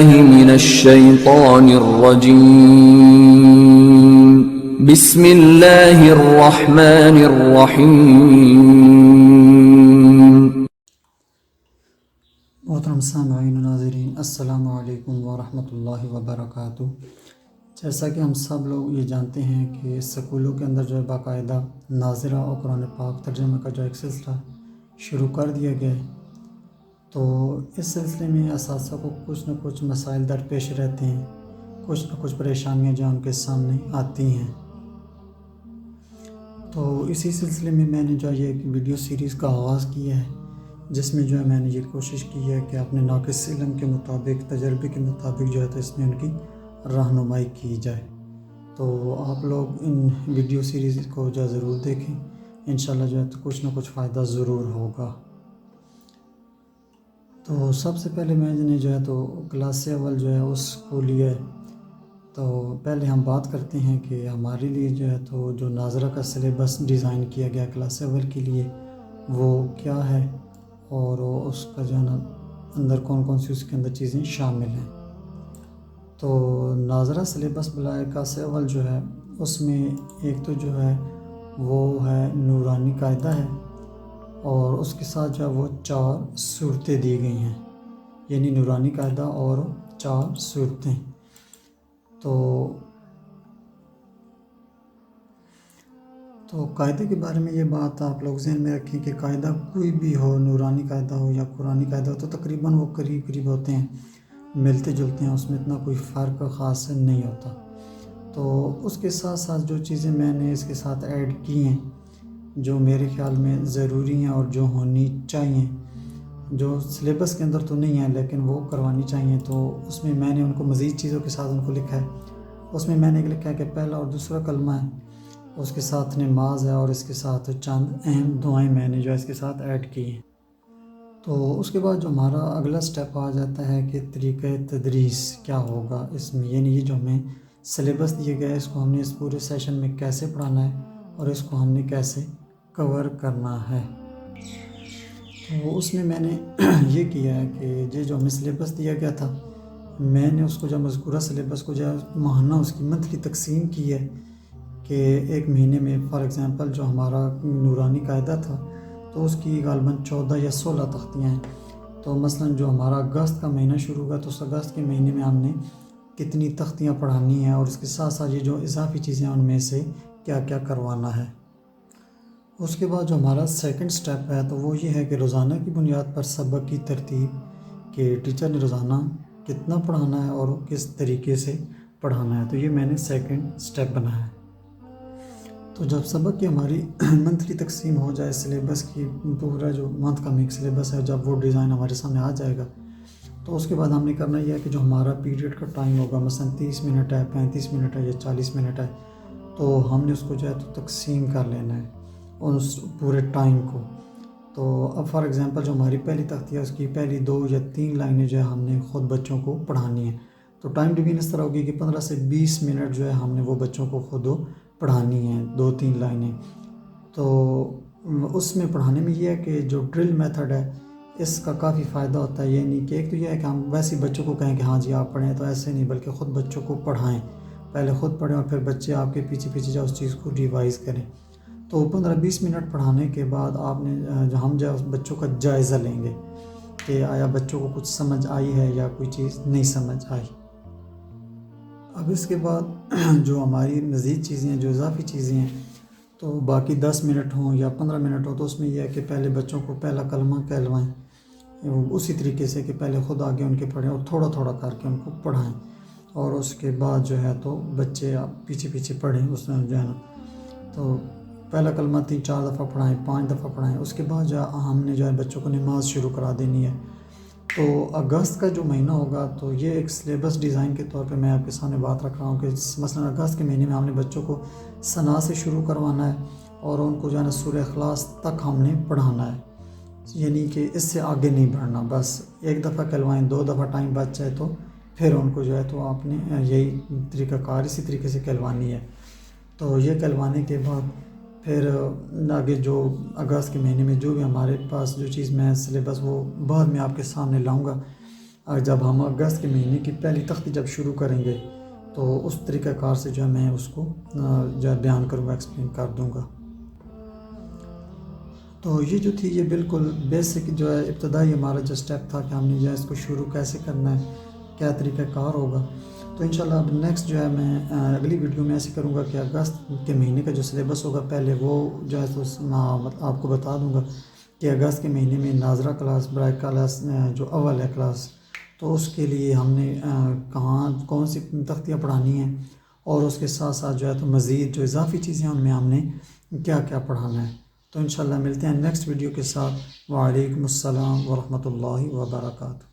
بالله من الشيطان الرجيم بسم الله الرحمن الرحيم. محترم سامعین و ناظرین، السلام علیکم ورحمۃ اللہ وبرکاتہ۔ جیسا کہ ہم سب لوگ یہ جانتے ہیں کہ اسکولوں کے اندر جو ہے باقاعدہ ناظرہ اور قرآن پاک ترجمہ کا جو ایک سلسلہ شروع کر دیا گیا ہے، تو اس سلسلے میں اساتذہ کو کچھ نہ کچھ مسائل درپیش رہتے ہیں، کچھ نہ کچھ پریشانیاں جو ان کے سامنے آتی ہیں۔ تو اسی سلسلے میں میں نے جو ہے ایک ویڈیو سیریز کا آغاز کیا ہے، جس میں جو ہے میں نے یہ کوشش کی ہے کہ اپنے ناقص علم کے مطابق، تجربے کے مطابق جو ہے تو اس میں ان کی رہنمائی کی جائے۔ تو آپ لوگ ان ویڈیو سیریز کو جو ہے ضرور دیکھیں، انشاءاللہ جو ہے تو کچھ نہ کچھ فائدہ ضرور ہوگا۔ تو سب سے پہلے میں نے جو ہے تو کلاس اول جو ہے اس کو لیا ہے۔ تو پہلے ہم بات کرتے ہیں کہ ہمارے لیے جو ہے تو جو ناظرہ کا سلیبس ڈیزائن کیا گیا کلاس اول کے لیے وہ کیا ہے، اور اس کا جو ہے نا اندر کون کون سی اس کے اندر چیزیں شامل ہیں۔ تو ناظرہ سلیبس بلائے کلاس اول جو ہے اس میں ایک تو جو ہے وہ ہے نورانی قاعدہ ہے، اور اس کے ساتھ جو ہے وہ 4 صورتیں دی گئی ہیں، یعنی نورانی قاعدہ اور 4 صورتیں۔ تو قاعدے کے بارے میں یہ بات آپ لوگ ذہن میں رکھیں کہ قاعدہ کوئی بھی ہو، نورانی قاعدہ ہو یا قرآنی قاعدہ ہو، تو تقریباً وہ قریب قریب ہوتے ہیں، ملتے جلتے ہیں، اس میں اتنا کوئی فرق خاص نہیں ہوتا۔ تو اس کے ساتھ ساتھ جو چیزیں میں نے اس کے ساتھ ایڈ کی ہیں، جو میرے خیال میں ضروری ہیں اور جو ہونی چاہیے، جو سلیبس کے اندر تو نہیں ہیں لیکن وہ کروانی چاہیے، تو اس میں میں نے ان کو مزید چیزوں کے ساتھ ان کو لکھا ہے۔ اس میں نے لکھا ہے کہ پہلا اور دوسرا کلمہ ہے، اس کے ساتھ نماز ہے، اور اس کے ساتھ چند اہم دعائیں میں نے جو اس کے ساتھ ایڈ کی ہیں۔ تو اس کے بعد جو ہمارا اگلا سٹیپ آ جاتا ہے کہ طریقہ تدریس کیا ہوگا اس میں، یعنی یہ جو ہمیں سلیبس دیا گیا ہے اس کو ہم نے اس پورے سیشن میں کیسے پڑھانا ہے اور اس کو ہم نے کیسے کور کرنا ہے۔ تو اس میں نے یہ کیا ہے کہ یہ جو ہمیں سلیبس دیا گیا تھا، میں نے اس کو جو مذکورہ سلیبس کو جو ماہانہ اس کی منتھلی تقسیم کی ہے، کہ ایک مہینے میں فار ایگزامپل جو ہمارا نورانی قاعدہ تھا تو اس کی غالباً 14 یا 16 تختیاں ہیں۔ تو مثلاً جو ہمارا اگست کا مہینہ شروع ہوگا تو اس اگست کے مہینے میں ہم نے کتنی تختیاں پڑھانی ہیں، اور اس کے ساتھ ساتھ یہ جو اضافی چیزیں ہیں ان میں سے کیا کیا کروانا ہے۔ اس کے بعد جو ہمارا سیکنڈ سٹیپ ہے تو وہ یہ ہے کہ روزانہ کی بنیاد پر سبق کی ترتیب، کہ ٹیچر نے روزانہ کتنا پڑھانا ہے اور کس طریقے سے پڑھانا ہے، تو یہ میں نے سیکنڈ سٹیپ بنایا ہے۔ تو جب سبق کی ہماری منتھلی تقسیم ہو جائے سلیبس کی، پورا جو منتھ کا ایک سلیبس ہے جب وہ ڈیزائن ہمارے سامنے آ جائے گا، تو اس کے بعد ہم نے کرنا یہ ہے کہ جو ہمارا پیریڈ کا ٹائم ہوگا، مثلا 30 منٹ ہے، 35 منٹ ہے یا 40 منٹ ہے، تو ہم نے اس کو جو ہے تو تقسیم کر لینا ہے اس پورے ٹائم کو۔ تو اب فار ایگزامپل جو ہماری پہلی تختیہ ہے اس کی پہلی 2 یا 3 لائنیں جو ہے ہم نے خود بچوں کو پڑھانی ہیں، تو ٹائم ڈیویژن اس طرح ہوگی کہ 15 سے 20 منٹ جو ہے ہم نے وہ بچوں کو خود پڑھانی ہیں، 2-3 لائنیں۔ تو اس میں پڑھانے میں یہ ہے کہ جو ڈرل میتھڈ ہے اس کا کافی فائدہ ہوتا ہے، یہ نہیں کہ ایک تو یہ ہے کہ ہم ویسے بچوں کو کہیں کہ ہاں جی آپ پڑھیں، تو ایسے نہیں، بلکہ خود بچوں کو پڑھائیں، پہلے خود پڑھیں اور پھر بچے آپ کے پیچھے پیچھے جا اس چیز کو ریوائز کریں۔ تو 15-20 منٹ پڑھانے کے بعد آپ نے ہم جو بچوں کا جائزہ لیں گے کہ آیا بچوں کو کچھ سمجھ آئی ہے یا کوئی چیز نہیں سمجھ آئی۔ اب اس کے بعد جو ہماری مزید چیزیں ہیں، جو اضافی چیزیں ہیں، تو باقی 10 منٹ ہوں یا 15 منٹ ہوں، تو اس میں یہ ہے کہ پہلے بچوں کو پہلا کلمہ کہلوائیں، اسی طریقے سے کہ پہلے خود آگے ان کے پڑھیں اور تھوڑا تھوڑا کر کے ان کو پڑھائیں، اور اس کے بعد جو ہے تو بچے پیچھے پیچھے پڑھیں اس میں جو ہے نا۔ تو پہلا کلمہ 3-4 دفعہ پڑھائیں، 5 دفعہ پڑھائیں، اس کے بعد جو ہم نے جو ہے بچوں کو نماز شروع کرا دینی ہے۔ تو اگست کا جو مہینہ ہوگا تو یہ ایک سلیبس ڈیزائن کے طور پہ میں آپ کے سامنے بات رکھ رہا ہوں کہ مثلا اگست کے مہینے میں ہم نے بچوں کو ثنا سے شروع کروانا ہے، اور ان کو جو ہے نا سورہ اخلاص تک ہم نے پڑھانا ہے، یعنی کہ اس سے آگے نہیں بڑھنا، بس 1 دفعہ کہلوائیں، 2 دفعہ ٹائم بچ جائے تو پھر ان کو جو ہے تو آپ نے یہی طریقہ کار اسی طریقے سے کہلوانی ہے۔ تو یہ کہلوانے کے بعد پھر آگے جو اگست کے مہینے میں جو بھی ہمارے پاس جو چیز میں سلیبس وہ بعد میں آپ کے سامنے لاؤں گا، جب ہم اگست کے مہینے کی پہلی تختی جب شروع کریں گے تو اس طریقہ کار سے جو ہے میں اس کو جو ہے بیان کروں گا، ایکسپلین کر دوں گا۔ تو یہ جو تھی یہ بالکل بیسک جو ہے ابتدائی ہمارا جو سٹیپ تھا کہ ہم نے جو ہے اس کو شروع کیسے کرنا ہے، کیا طریقہ کار ہوگا۔ تو انشاءاللہ اب نیکسٹ جو ہے میں اگلی ویڈیو میں ایسے کروں گا کہ اگست کے مہینے کا جو سلیبس ہوگا پہلے وہ جو ہے تو آپ کو بتا دوں گا کہ اگست کے مہینے میں ناظرہ کلاس، برائے کلاس جو اول ہے کلاس، تو اس کے لیے ہم نے کون سی تختیاں پڑھانی ہیں، اور اس کے ساتھ ساتھ جو ہے تو مزید جو اضافی چیزیں ہیں ان میں ہم نے کیا کیا پڑھانا ہے۔ تو انشاءاللہ ملتے ہیں نیکسٹ ویڈیو کے ساتھ۔ وعلیکم السلام ورحمۃ اللہ وبرکاتہ۔